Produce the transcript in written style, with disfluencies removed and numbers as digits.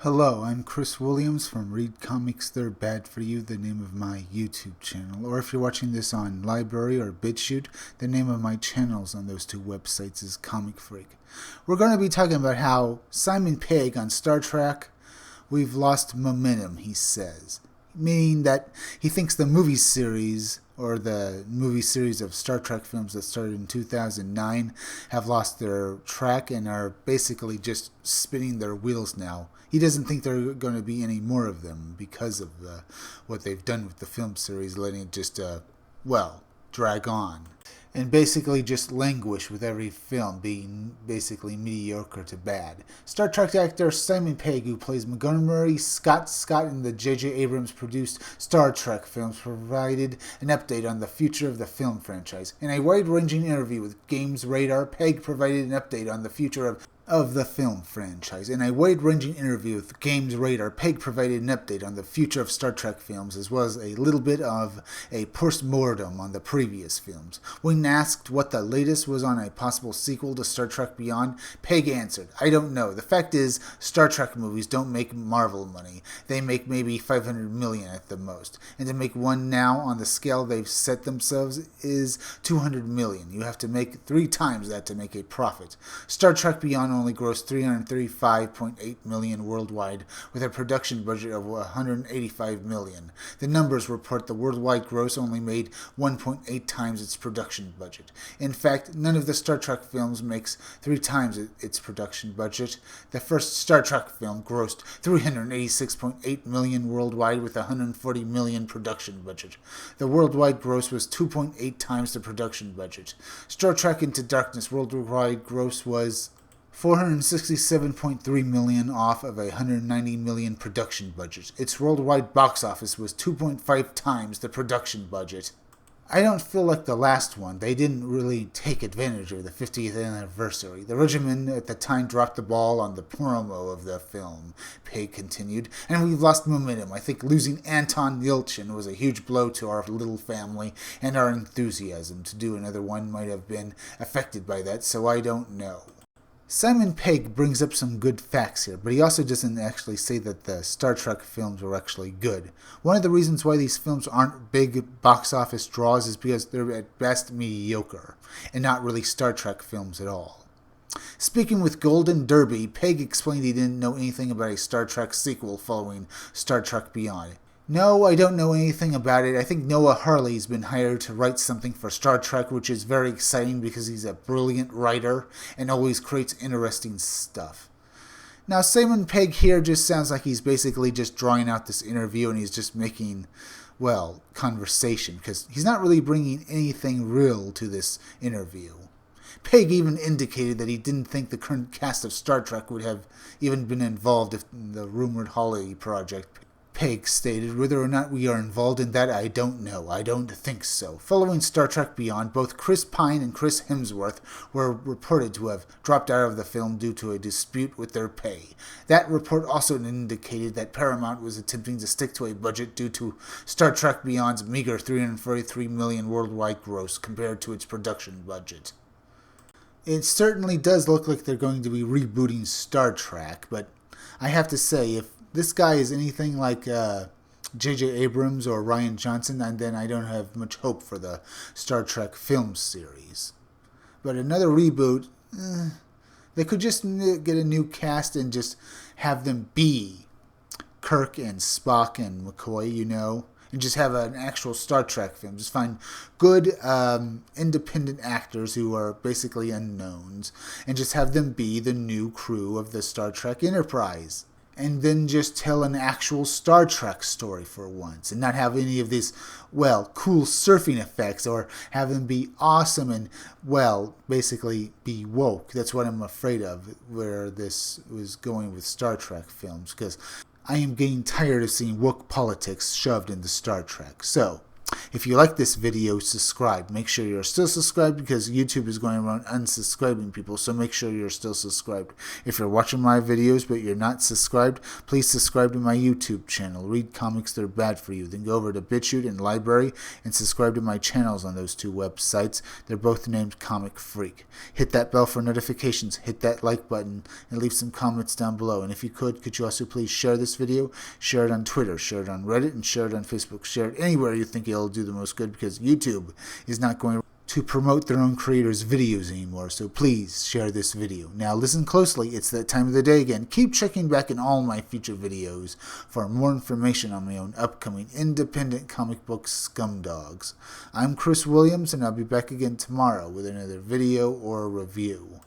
Hello, I'm Chris Williams from Read Comics They're Bad For You, the name of my YouTube channel. Or if you're watching this on Library or BitChute, the name of my channels on those two websites is Comic Freak. We're going to be talking about how Simon Pegg on Star Trek, we've lost momentum, he says. Meaning that he thinks the movie series, or the movie series of Star Trek films that started in 2009, have lost their track and are basically just spinning their wheels now. He doesn't think there are going to be any more of them because of what they've done with the film series, letting it just, drag on. And basically just languish with every film being basically mediocre to bad. Star Trek actor Simon Pegg, who plays Montgomery Scott in the J.J. Abrams produced Star Trek films, provided an update on the future of the film franchise. In a wide-ranging interview with Games Radar, Pegg provided an update on the future of the film franchise. In a wide-ranging interview with Games Radar, Pegg provided an update on the future of Star Trek films, as well as a little bit of a post-mortem on the previous films. When asked what the latest was on a possible sequel to Star Trek Beyond, Pegg answered, "I don't know. The fact is, Star Trek movies don't make Marvel money. They make maybe $500 million at the most. And to make one now on the scale they've set themselves is $200 million. You have to make 3 times that to make a profit. Star Trek Beyond only grossed $335.8 million worldwide, with a production budget of $185 million. The numbers report the worldwide gross only made 1.8 times its production budget. In fact, none of the Star Trek films makes 3 times its production budget. The first Star Trek film grossed $386.8 million worldwide with a $140 million production budget. The worldwide gross was 2.8 times the production budget. Star Trek Into Darkness worldwide gross was $467.3 million off of a $190 million production budget. Its worldwide box office was 2.5 times the production budget. I don't feel like the last one. They didn't really take advantage of the 50th anniversary. The regiment at the time dropped the ball on the promo of the film," Pegg continued, "and we've lost momentum. I think losing Anton Yelchin was a huge blow to our little family, and our enthusiasm to do another one might have been affected by that, so I don't know." Simon Pegg brings up some good facts here, but he also doesn't actually say that the Star Trek films were actually good. One of the reasons why these films aren't big box office draws is because they're at best mediocre, and not really Star Trek films at all. Speaking with Golden Derby, Pegg explained he didn't know anything about a Star Trek sequel following Star Trek Beyond. "No, I don't know anything about it. I think Noah Hawley's been hired to write something for Star Trek, which is very exciting because he's a brilliant writer and always creates interesting stuff." Now, Simon Pegg here just sounds like he's basically just drawing out this interview and he's just making, conversation, because he's not really bringing anything real to this interview. Pegg even indicated that he didn't think the current cast of Star Trek would have even been involved in the rumored Hawley project. Pegg stated, "Whether or not we are involved in that, I don't know. I don't think so." Following Star Trek Beyond, both Chris Pine and Chris Hemsworth were reported to have dropped out of the film due to a dispute with their pay. That report also indicated that Paramount was attempting to stick to a budget due to Star Trek Beyond's meager $343 million worldwide gross compared to its production budget. It certainly does look like they're going to be rebooting Star Trek, but I have to say, if this guy is anything like J.J. Abrams or Rian Johnson, and then I don't have much hope for the Star Trek film series. But another reboot, they could just get a new cast and just have them be Kirk and Spock and McCoy, and just have an actual Star Trek film. Just find good independent actors who are basically unknowns, and just have them be the new crew of the Star Trek Enterprise. And then just tell an actual Star Trek story for once, and not have any of these, cool surfing effects, or have them be awesome and, basically be woke. That's what I'm afraid of, where this was going with Star Trek films, because I am getting tired of seeing woke politics shoved into Star Trek. So, If you like this video, subscribe. Make sure you're still subscribed because YouTube is going around unsubscribing people, so make sure you're still subscribed. If you're watching my videos but you're not subscribed, please subscribe to my YouTube channel. Read comics that are bad for you. Then go over to BitChute and Library and subscribe to my channels on those two websites. They're both named Comic Freak. Hit that bell for notifications, hit that like button, and leave some comments down below. And if you could you also please share this video? Share it on Twitter, share it on Reddit, and share it on Facebook. Share it anywhere you think it'll do the most good, because YouTube is not going to promote their own creators' videos anymore, so please share this video. Now listen closely, it's that time of the day again. Keep checking back in all my future videos for more information on my own upcoming independent comic book scumdogs. I'm Chris Williams, and I'll be back again tomorrow with another video or review.